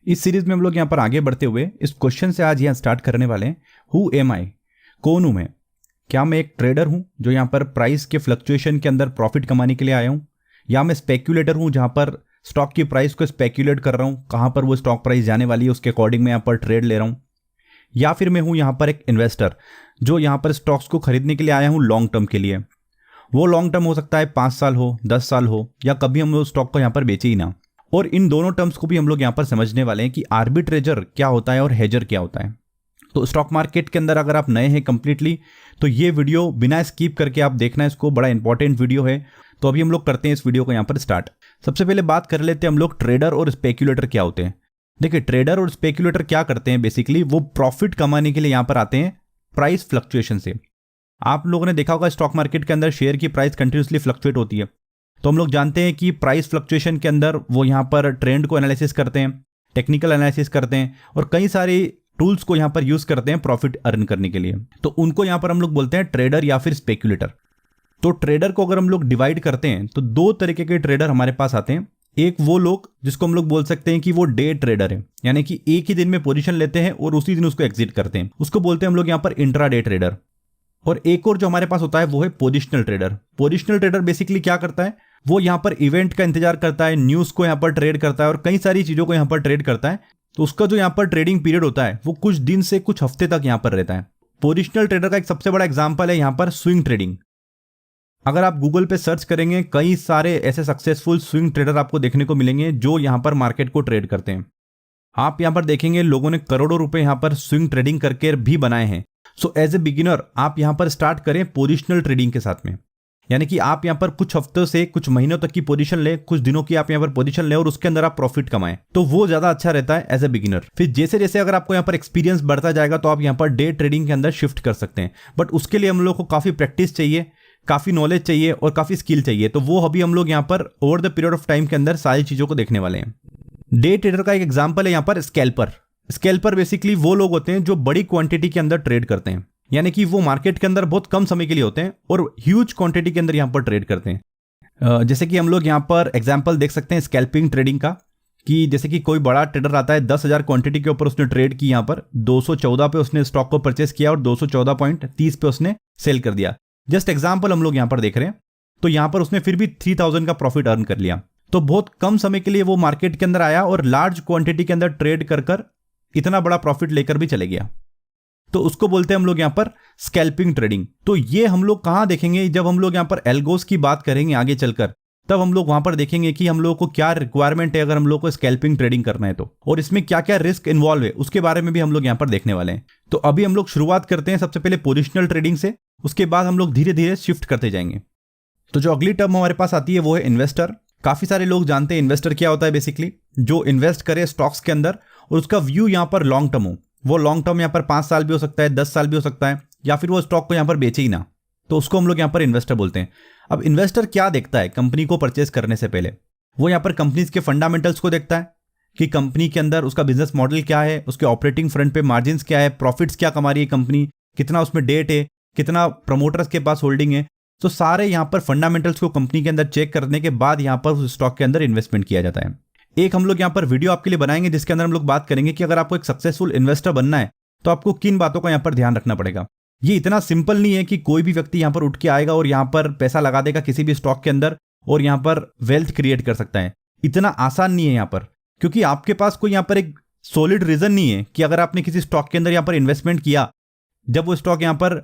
इस सीरीज में हम लोग यहाँ पर आगे बढ़ते हुए इस क्वेश्चन से आज यहाँ स्टार्ट करने वाले हैं। हु एम आई, कौन हूँ मैं? क्या मैं एक ट्रेडर हूँ जो यहाँ पर प्राइस के फ्लक्चुएशन के अंदर प्रॉफिट कमाने के लिए आया हूँ, या मैं स्पेक्यूलेटर हूँ जहाँ पर स्टॉक की प्राइस को स्पेक्यूलेट कर रहा हूँ, कहाँ पर वो स्टॉक प्राइस जाने वाली है उसके अकॉर्डिंग मैं यहाँ पर ट्रेड ले रहा हूँ, या फिर मैं हूँ यहाँ पर एक इन्वेस्टर जो यहाँ पर स्टॉक्स को खरीदने के लिए आया हूँ लॉन्ग टर्म के लिए। वो लॉन्ग टर्म हो सकता है 5 साल हो, 10 साल हो, या कभी हम लोग स्टॉक को यहाँ पर बेचे ही ना। और इन दोनों टर्म्स को भी हम लोग यहाँ पर समझने वाले हैं कि आर्बिट्रेजर क्या होता है और हेजर क्या होता है। तो स्टॉक मार्केट के अंदर अगर आप नए हैं कंप्लीटली तो ये वीडियो बिना स्किप करके आप देखना, इसको बड़ा इंपॉर्टेंट वीडियो है। तो अभी हम लोग करते हैं इस वीडियो को यहाँ पर स्टार्ट। सबसे पहले बात कर लेते हैं हम लोग ट्रेडर और स्पेक्यूलेटर क्या होते हैं। देखिए, ट्रेडर और स्पेक्यूलेटर क्या करते हैं, बेसिकली वो प्रॉफिट कमाने के लिए यहाँ पर आते हैं प्राइस फ्लक्चुएशन से। आप लोगों ने देखा होगा स्टॉक मार्केट के अंदर शेयर की प्राइस कंटिन्यूसली फ्लक्चुएट होती है, तो हम लोग जानते हैं कि प्राइस फ्लक्चुएशन के अंदर वो यहाँ पर ट्रेंड को एनालिसिस करते हैं, टेक्निकल एनालिसिस करते हैं और कई सारे टूल्स को यहाँ पर यूज करते हैं प्रॉफिट अर्न करने के लिए। तो उनको यहाँ पर हम लोग बोलते हैं ट्रेडर या फिर स्पेक्यूलेटर। तो ट्रेडर को अगर हम लोग डिवाइड करते हैं तो 2 तरीके के ट्रेडर हमारे पास आते हैं। एक वो लोग जिसको हम लोग बोल सकते हैं कि वो डे ट्रेडर है, यानी कि एक ही दिन में पोजीशन लेते हैं और उसी दिन उसको एग्जिट करते हैं, उसको बोलते हैं हम लोग यहाँ पर इंट्राडे ट्रेडर। और एक और जो हमारे पास होता है वो है positional trader. Positional trader basically क्या करता है, वो यहाँ पर इवेंट का इंतजार करता है, न्यूज को यहाँ पर ट्रेड करता है और कई सारी चीजों को यहाँ पर ट्रेड करता है। तो उसका जो यहाँ पर ट्रेडिंग पीरियड होता है वो कुछ दिन से कुछ हफ्ते तक यहाँ पर रहता है। पोजिशनल ट्रेडर का एक सबसे बड़ा एग्जांपल है यहाँ पर स्विंग ट्रेडिंग। अगर आप गूगल पे सर्च करेंगे कई सारे ऐसे सक्सेसफुल स्विंग ट्रेडर आपको देखने को मिलेंगे जो यहाँ पर मार्केट को ट्रेड करते हैं। आप यहाँ पर देखेंगे लोगों ने करोड़ों रुपए यहाँ पर स्विंग ट्रेडिंग करके भी बनाए हैं। सो एज ए बिगिनर आप यहाँ पर स्टार्ट करें पोजिशनल ट्रेडिंग के साथ में, यानी कि आप यहाँ पर कुछ हफ्तों से कुछ महीनों तक की पोजीशन ले, कुछ दिनों की आप यहाँ पर पोजीशन ले और उसके अंदर आप प्रॉफिट कमाएं, तो वो ज्यादा अच्छा रहता है एज ए बिगिनर। फिर जैसे जैसे अगर आपको यहाँ पर एक्सपीरियंस बढ़ता जाएगा तो आप यहाँ पर डे ट्रेडिंग के अंदर शिफ्ट कर सकते हैं। बट उसके लिए हम लोग को काफी प्रैक्टिस चाहिए, काफी नॉलेज चाहिए और काफी स्किल चाहिए। तो वो अभी हम लोग यहाँ पर over the period of time के अंदर सारी चीजों को देखने वाले हैं। डे ट्रेडर का एक एग्जाम्पल है यहाँ पर स्कैल्पर। स्कैल्पर बेसिकली वो लोग होते हैं जो बड़ी क्वांटिटी के अंदर ट्रेड करते हैं, यानी कि वो मार्केट के अंदर बहुत कम समय के लिए होते हैं और ह्यूज क्वांटिटी के अंदर यहाँ पर ट्रेड करते हैं। जैसे कि हम लोग यहाँ पर एग्जांपल देख सकते हैं स्कैल्पिंग ट्रेडिंग का, कि जैसे कि कोई बड़ा ट्रेडर आता है 10,000 क्वांटिटी के ऊपर उसने ट्रेड की, यहाँ पर 214 पे उसने स्टॉक को परचेस किया और 214.30 पे उसने सेल कर दिया। जस्ट एग्जाम्पल हम लोग यहाँ पर देख रहे हैं। तो यहाँ पर उसने फिर भी 3000 का प्रॉफिट अर्न कर लिया। तो बहुत कम समय के लिए वो मार्केट के अंदर आया और लार्ज क्वांटिटी के अंदर ट्रेड कर इतना बड़ा प्रॉफिट लेकर भी चले गया। तो उसको बोलते हैं हम लोग यहाँ पर स्कैल्पिंग ट्रेडिंग। तो ये हम लोग कहाँ देखेंगे, जब हम लोग यहाँ पर एल्गोस की बात करेंगे आगे चलकर, तब हम लोग वहां पर देखेंगे कि हम लोगों को क्या रिक्वायरमेंट है अगर हम लोग को स्कैल्पिंग ट्रेडिंग करना है तो, और इसमें क्या क्या रिस्क इन्वॉल्व है उसके बारे में भी हम लोग यहाँ पर देखने वाले हैं। तो अभी हम लोग शुरुआत करते हैं सबसे पहले पोजिशनल ट्रेडिंग से, उसके बाद हम लोग धीरे धीरे शिफ्ट करते जाएंगे। तो जो अगली टर्म हमारे पास आती है वो है इन्वेस्टर। काफी सारे लोग जानते हैं इन्वेस्टर क्या होता है, बेसिकली जो इन्वेस्ट करे स्टॉक्स के अंदर और उसका व्यू यहाँ पर लॉन्ग टर्म हो। वो लॉन्ग टर्म यहाँ पर 5 साल भी हो सकता है, 10 साल भी हो सकता है, या फिर वो स्टॉक को यहाँ पर बेचे ही ना, तो उसको हम लोग यहाँ पर इन्वेस्टर बोलते हैं। अब इन्वेस्टर क्या देखता है कंपनी को परचेस करने से पहले, वो यहाँ पर कंपनीज के फंडामेंटल्स को देखता है कि कंपनी के अंदर उसका बिजनेस मॉडल क्या है, उसके ऑपरेटिंग फ्रंट पे मार्जिन्स क्या है, प्रॉफिट्स क्या कमा रही है कंपनी, कितना उसमें डेट है, कितना प्रमोटर्स के पास होल्डिंग है। तो सारे यहाँ पर फंडामेंटल्स को कंपनी के अंदर चेक करने के बाद यहाँ पर उस स्टॉक के अंदर इन्वेस्टमेंट किया जाता है। एक हम लोग यहाँ पर वीडियो आपके लिए बनाएंगे जिसके अंदर हम लोग बात करेंगे कि अगर आपको एक सक्सेसफुल इन्वेस्टर बनना है तो आपको किन बातों का यहाँ पर ध्यान रखना पड़ेगा। ये इतना सिंपल नहीं है कि कोई भी व्यक्ति यहाँ पर उठ के आएगा और यहाँ पर पैसा लगा देगा किसी भी स्टॉक के अंदर और यहाँ पर वेल्थ क्रिएट कर सकता है। इतना आसान नहीं है यहाँ पर, क्योंकि आपके पास कोई यहाँ पर एक सॉलिड रीजन नहीं है कि अगर आपने किसी स्टॉक के अंदर यहाँ पर इन्वेस्टमेंट किया, जब वो स्टॉक यहाँ पर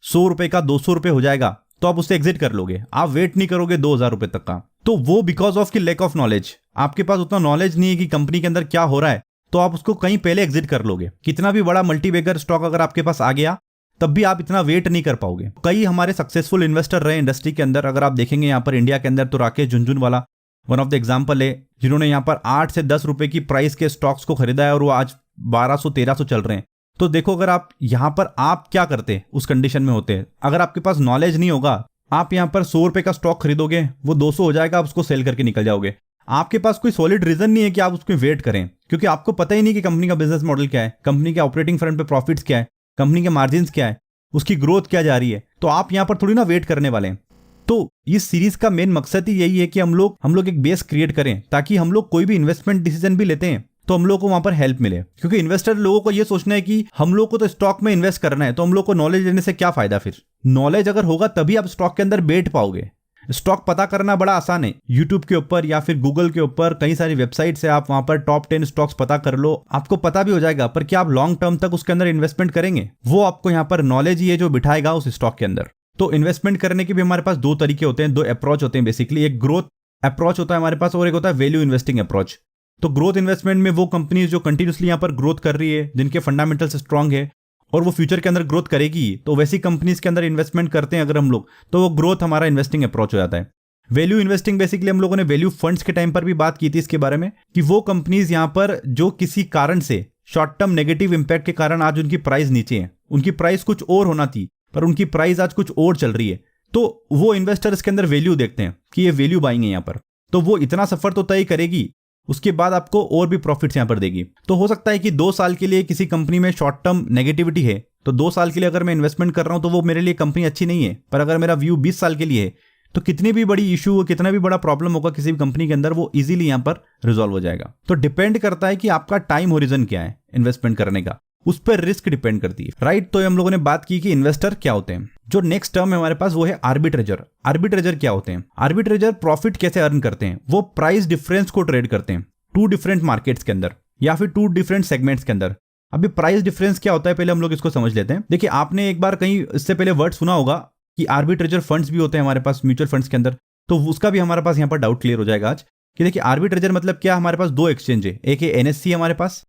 100 रुपए का 200 रुपए हो जाएगा तो आप उससे एग्जिट कर लोगे। आप वेट नहीं करोगे 2000 रुपए तक का। तो वो बिकॉज ऑफ की लैक ऑफ नॉलेज, आपके पास उतना नॉलेज नहीं है कि कंपनी के अंदर क्या हो रहा है, तो आप उसको कहीं पहले एग्जिट कर लोगे। कितना भी बड़ा मल्टीबैगर स्टॉक अगर आपके पास आ गया तब भी आप इतना वेट नहीं कर पाओगे। कई हमारे सक्सेसफुल इन्वेस्टर रहे इंडस्ट्री के अंदर, अगर आप देखेंगे यहाँ पर इंडिया के अंदर तो Rakesh Jhunjhunwala one of the example है, जिन्होंने यहाँ पर 8 से 10 रुपए की प्राइस के स्टॉक्स को खरीदा है और वो आज 1200-1300 चल रहे हैं। तो देखो अगर आप यहाँ पर आप क्या करते उस कंडीशन में होते हैं। अगर आपके पास नॉलेज नहीं होगा, आप यहाँ पर 100 रुपए का स्टॉक खरीदोगे, वो 200 हो जाएगा, आप उसको सेल करके निकल जाओगे। आपके पास कोई सॉलिड रीजन नहीं है कि आप उसमें वेट करें, क्योंकि आपको पता ही नहीं कि कंपनी का बिजनेस मॉडल क्या है, कंपनी के ऑपरेटिंग फ्रंट पे प्रॉफिट्स क्या है, कंपनी के मार्जिन्स क्या है, उसकी ग्रोथ क्या जा रही है। तो आप यहाँ पर थोड़ी ना वेट करने वाले हैं। तो इस सीरीज का मेन मकसद ही यही है कि हम लोग एक बेस क्रिएट करें ताकि हम लोग कोई भी इन्वेस्टमेंट डिसीजन भी लेते हैं तो हम लोग को वहां पर हेल्प मिले। क्योंकि इन्वेस्टर लोगों को ये सोचना है कि हम लोग को तो स्टॉक में इन्वेस्ट करना है, तो हम लोग को नॉलेज लेने से क्या फायदा। फिर नॉलेज अगर होगा तभी आप स्टॉक के अंदर बैठ पाओगे। स्टॉक पता करना बड़ा आसान है, यूट्यूब के ऊपर या फिर गूगल के ऊपर कई सारी वेबसाइट से आप वहां पर टॉप 10 स्टॉक्स पता कर लो, आपको पता भी हो जाएगा। पर क्या आप लॉन्ग टर्म तक उसके अंदर इन्वेस्टमेंट करेंगे, वो आपको यहाँ पर नॉलेज ही है जो बिठाएगा उस स्टॉक के अंदर। तो इन्वेस्टमेंट करने के भी हमारे पास दो तरीके होते हैं, दो अप्रोच होते हैं बेसिकली। एक ग्रोथ अप्रोच होता है हमारे पास और एक होता है वैल्यू इन्वेस्टिंग अप्रोच। तो ग्रोथ इन्वेस्टमेंट में वो कंपनीज जो कंटिन्यूसली यहाँ पर ग्रोथ कर रही है, जिनके फंडामेंटल्स स्ट्रांग है और वो फ्यूचर के अंदर ग्रोथ करेगी, तो वैसी कंपनीज के अंदर इन्वेस्टमेंट करते हैं अगर हम लोग, तो वो ग्रोथ हमारा इन्वेस्टिंग अप्रोच हो जाता है। वैल्यू इन्वेस्टिंग बेसिकली हम लोगों ने वैल्यू फंड्स के टाइम पर भी बात की थी इसके बारे में, कि वो कंपनीज यहाँ पर जो किसी कारण से शॉर्ट टर्म नेगेटिव इंपैक्ट के कारण आज उनकी प्राइस नीचे है, उनकी प्राइस कुछ और होना थी पर उनकी प्राइस आज कुछ और चल रही है, तो वो इन्वेस्टर इसके अंदर वैल्यू देखते हैं कि ये वैल्यू बाइंग है यहाँ पर, तो वो इतना सफर तो तय करेगी, उसके बाद आपको और भी प्रॉफिट्स यहाँ पर देगी। तो हो सकता है कि 2 साल के लिए किसी कंपनी में शॉर्ट टर्म नेगेटिविटी है, तो 2 साल के लिए अगर मैं इन्वेस्टमेंट कर रहा हूं तो वो मेरे लिए कंपनी अच्छी नहीं है। पर अगर मेरा व्यू 20 साल के लिए है, तो कितनी भी बड़ी इशू, कितना भी बड़ा प्रॉब्लम होगा किसी भी कंपनी के अंदर, वो इजीली यहाँ पर रिजॉल्व हो जाएगा। तो डिपेंड करता है कि आपका टाइम होरिजन क्या है इन्वेस्टमेंट करने का, उस पर रिस्क डिपेंड करती है, राइट। तो हम लोगों ने बात की कि इन्वेस्टर क्या होते हैं। जो नेक्स्ट टर्म है हमारे पास वो है आर्बिट्रेजर। आर्बिट्रेजर क्या होते हैं? आर्बिट्रेजर प्रॉफिट कैसे अर्न करते हैं? वो प्राइस डिफरेंस को ट्रेड करते हैं 2 डिफरेंट मार्केट्स के अंदर या फिर 2 डिफरेंट सेगमेंट्स के अंदर। अभी प्राइस डिफरेंस क्या होता है पहले हम लोग इसको समझ लेते हैं। देखिए, आपने एक बार कहीं इससे पहले वर्ड सुना होगा कि आर्बिट्रेजर फंड्स भी होते हैं हमारे पास म्यूचुअल फंड्स के अंदर, तो उसका भी हमारे पास यहाँ पर डाउट क्लियर हो जाएगा आज कि देखिए आर्बिट्रेजर मतलब क्या। हमारे पास 2 एक्सचेंज है, एक है एनएससी हमारे पास,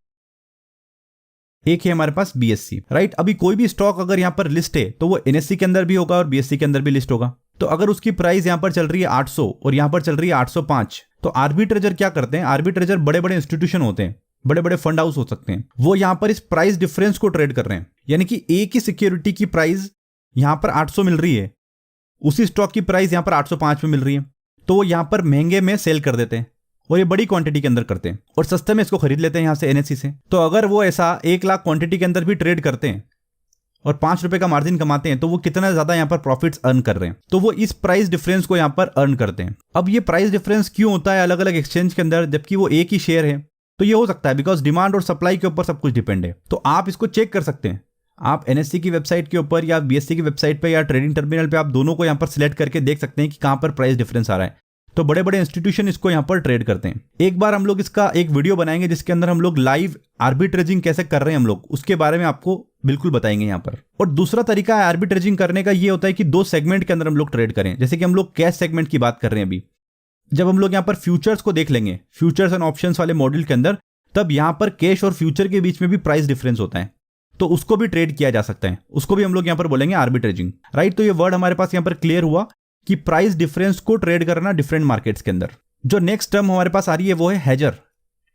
एक है हमारे पास बीएससी, राइट। अभी कोई भी स्टॉक अगर यहाँ पर लिस्ट है तो वो एनएससी के अंदर भी होगा और बीएससी के अंदर भी लिस्ट होगा। तो अगर उसकी प्राइस यहाँ पर चल रही है 800 और यहाँ पर चल रही है 805, तो आर्बिट्रेजर क्या करते हैं? आर्बिट्रेजर बड़े बड़े इंस्टीट्यूशन होते हैं, बड़े बड़े फंड हाउस हो सकते हैं, वो यहाँ पर इस प्राइस डिफरेंस को ट्रेड कर रहे हैं। यानी कि एक ही सिक्योरिटी की प्राइस यहाँ पर 800 मिल रही है, उसी स्टॉक की प्राइस यहाँ पर 805 में मिल रही है, तो वो यहाँ पर महंगे में सेल कर देते हैं और ये बड़ी क्वांटिटी के अंदर करते हैं और सस्ते में इसको खरीद लेते हैं यहाँ से एनएससी से। तो अगर वो ऐसा 1 लाख क्वांटिटी के अंदर भी ट्रेड करते हैं और 5 रुपए का मार्जिन कमाते हैं, तो वो कितना ज्यादा यहाँ पर प्रॉफिट्स अर्न कर रहे हैं, तो वो इस प्राइस डिफरेंस को यहाँ पर अर्न करते हैं। अब ये प्राइस डिफरेंस क्यों होता है अलग अलग एक्सचेंज के अंदर जबकि वो एक ही शेयर है? तो ये हो सकता है बिकॉज डिमांड और सप्लाई के ऊपर सब कुछ डिपेंड है। तो आप इसको चेक कर सकते हैं, आप एनएससी की वेबसाइट के ऊपर या बीएससी की वेबसाइट पे या ट्रेडिंग टर्मिनल पे आप दोनों को यहाँ पर सिलेक्ट करके देख सकते हैं कि कहाँ पर प्राइस डिफरेंस आ रहा है। तो बड़े बड़े इंस्टीट्यूशन इसको यहाँ पर ट्रेड करते हैं। एक बार हम लोग इसका एक वीडियो बनाएंगे जिसके अंदर हम लोग लाइव आर्बिट्रेजिंग कैसे कर रहे हैं हम लोग, उसके बारे में आपको बिल्कुल बताएंगे यहाँ पर। और दूसरा तरीका है आर्बिट्रेजिंग करने का, ये होता है कि 2 सेगमेंट के अंदर हम लोग ट्रेड करें। जैसे कि हम लोग कैश सेगमेंट की बात कर रहे हैं अभी, जब हम लोग यहाँ पर फ्यूचर्स को देख लेंगे, फ्यूचर्स एंड ऑप्शंस वाले मॉडल के अंदर, तब यहाँ पर कैश और फ्यूचर के बीच में भी प्राइस डिफरेंस होता है, तो उसको भी ट्रेड किया जा सकता है, उसको भी हम लोग यहाँ पर बोलेंगे आर्बिट्रेजिंग, राइट। तो ये वर्ड हमारे पास यहाँ पर क्लियर हुआ कि प्राइस डिफरेंस को ट्रेड करना डिफरेंट मार्केट्स के अंदर। जो नेक्स्ट टर्म हमारे पास आ रही है वो है हेजर।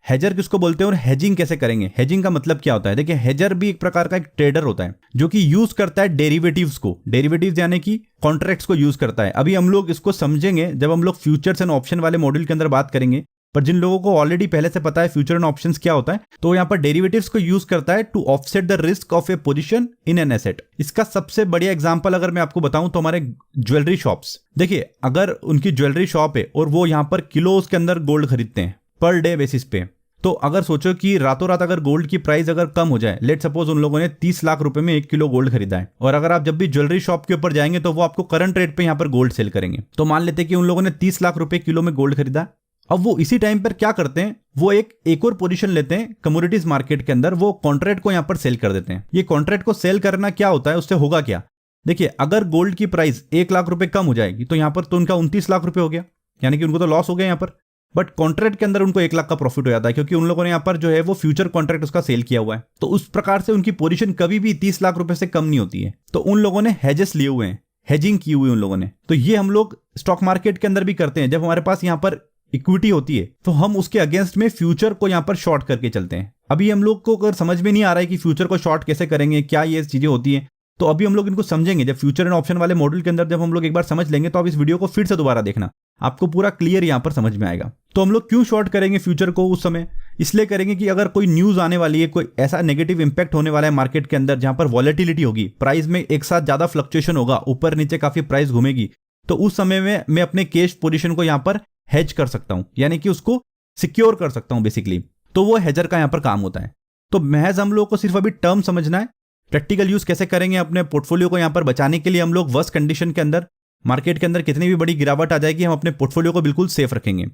हेजर किसको बोलते हैं और हेजिंग कैसे करेंगे? हेजिंग का मतलब क्या होता है? देखिए, हेजर भी एक प्रकार का एक ट्रेडर होता है जो कि यूज करता है डेरिवेटिव्स को, डेरिवेटिव्स यानी कि कॉन्ट्रैक्ट्स को यूज करता है। अभी हम लोग इसको समझेंगे जब हम लोग फ्यूचर्स एंड ऑप्शन वाले मॉड्यूल के अंदर बात करेंगे, पर जिन लोगों को ऑलरेडी पहले से पता है फ्यूचर एंड ऑप्शंस क्या होता है, तो यहाँ पर डेरिवेटिव्स को यूज करता है to offset the risk of a position in an asset. इसका सबसे बढ़िया एग्जांपल अगर मैं आपको बताऊं तो हमारे ज्वेलरी शॉप्स, देखिए अगर उनकी ज्वेलरी शॉप है और वो यहाँ पर किलोस के अंदर गोल्ड खरीदते हैं पर डे बेसिस पे, तो अगर सोचो कि रातों रात अगर गोल्ड की प्राइस अगर कम हो जाए, लेट सपोज उन लोगों ने 30 लाख रुपए में 1 किलो गोल्ड खरीदा है, और अगर आप जब भी ज्वेलरी शॉप के ऊपर जाएंगे तो वो आपको करंट रेट पे यहाँ पर गोल्ड सेल करेंगे। तो मान लेते हैं कि उन लोगों ने 30 लाख रुपए किलो में गोल्ड खरीदा। अब वो इसी टाइम पर क्या करते हैं, वो एक और पोजीशन लेते हैं कमोडिटीज मार्केट के अंदर, वो कॉन्ट्रैक्ट को यहाँ पर सेल कर देते हैं। ये कॉन्ट्रैक्ट को सेल करना क्या होता है, उससे होगा क्या? देखिए, अगर गोल्ड की प्राइस 1 लाख रुपए कम हो जाएगी तो यहाँ पर तो उनका 29 लाख रुपए हो गया, यानी कि उनको तो लॉस हो गया यहाँ पर। बट कॉन्ट्रैक्ट के अंदर उनको 1 लाख का प्रॉफिट हो जाता है, क्योंकि उन लोगों ने यहाँ पर जो है वो फ्यूचर कॉन्ट्रैक्ट उसका सेल किया हुआ है। तो उस प्रकार से उनकी पोजीशन कभी भी 30 लाख रुपए से कम नहीं होती है। तो उन लोगों ने हेजेस लिए हुए हैं, हेजिंग की हुई उन लोगों ने। तो ये हम लोग स्टॉक मार्केट के अंदर भी करते हैं। जब हमारे पास यहाँ पर इक्विटी होती है तो हम उसके अगेंस्ट में फ्यूचर को यहाँ पर शॉर्ट करके चलते हैं। अभी हम लोग को अगर समझ में नहीं आ रहा है कि फ्यूचर को शॉर्ट कैसे करेंगे, क्या ये चीजें होती हैं, तो अभी हम लोग इनको समझेंगे। जब फ्यूचर एंड ऑप्शन वाले मॉड्यूल के अंदर जब हम लोग एक बार समझ लेंगे तो आप इस वीडियो को फिर से दोबारा देखना, आपको पूरा क्लियर यहाँ पर समझ में आएगा। तो हम लोग क्यों शॉर्ट करेंगे फ्यूचर को उस समय? इसलिए करेंगे कि अगर कोई न्यूज आने वाली है, कोई ऐसा नेगेटिव इंपैक्ट होने वाला है मार्केट के अंदर जहां पर वॉलेटिलिटी होगी, प्राइस में एक साथ ज्यादा फ्लक्चुएशन होगा, ऊपर नीचे काफी प्राइस घूमेगी, तो उस समय में मैं अपने कैश पोजीशन को यहाँ पर हेज कर सकता हूं, यानी कि उसको सिक्योर कर सकता हूं बेसिकली। तो वो हेजर का यहाँ पर काम होता है। तो महज हम लोग को सिर्फ अभी टर्म समझना है, प्रैक्टिकल यूज कैसे करेंगे अपने पोर्टफोलियो को यहाँ पर बचाने के लिए। हम लोग वर्स्ट कंडीशन के अंदर, मार्केट के अंदर कितनी भी बड़ी गिरावट आ जाएगी, हम अपने पोर्टफोलियो को बिल्कुल सेफ रखेंगे।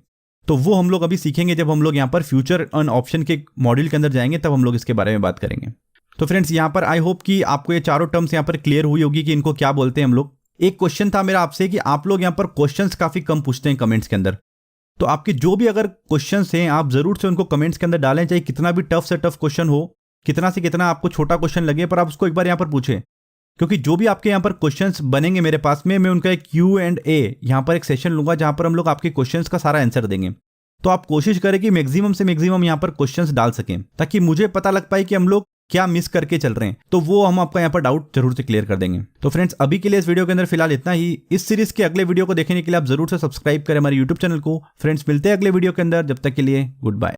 तो वो हम लोग अभी सीखेंगे जब हम लोग यहाँ पर फ्यूचर ऑन ऑप्शन के मॉड्यूल के अंदर जाएंगे, तब हम लोग इसके बारे में बात करेंगे। तो फ्रेंड्स यहाँ पर आई होप कि आपको ये चारों टर्म्स यहाँ पर क्लियर हुई होगी कि इनको क्या बोलते हैं हम लोग। एक क्वेश्चन था मेरा आपसे कि आप लोग यहाँ पर क्वेश्चंस काफी कम पूछते हैं कमेंट्स के अंदर, तो आपके जो भी अगर क्वेश्चंस हैं आप जरूर से उनको कमेंट्स के अंदर डालें, चाहे कितना भी टफ से टफ क्वेश्चन हो, कितना से कितना आपको छोटा क्वेश्चन लगे, पर आप उसको एक बार यहाँ पर पूछें। क्योंकि जो भी आपके यहाँ पर क्वेश्चंस बनेंगे मेरे पास में, मैं उनका एक Q&A यहाँ पर एक सेशन लूंगा जहां पर हम लोग आपके क्वेश्चंस का सारा आंसर देंगे। तो आप कोशिश करें कि मैक्सिमम से मैक्सिमम यहाँ पर क्वेश्चंस डाल सकें, ताकि मुझे पता लग पाए कि हम लोग क्या मिस करके चल रहे हैं। तो वो हम आपका यहाँ पर डाउट जरूर से क्लियर कर देंगे। तो फ्रेंड्स अभी के लिए इस वीडियो के अंदर फिलहाल इतना ही। इस सीरीज के अगले वीडियो को देखने के लिए आप जरूर से सब्सक्राइब करें हमारे यूट्यूब चैनल को। फ्रेंड्स मिलते हैं अगले वीडियो के अंदर, जब तक के लिए गुड बाय।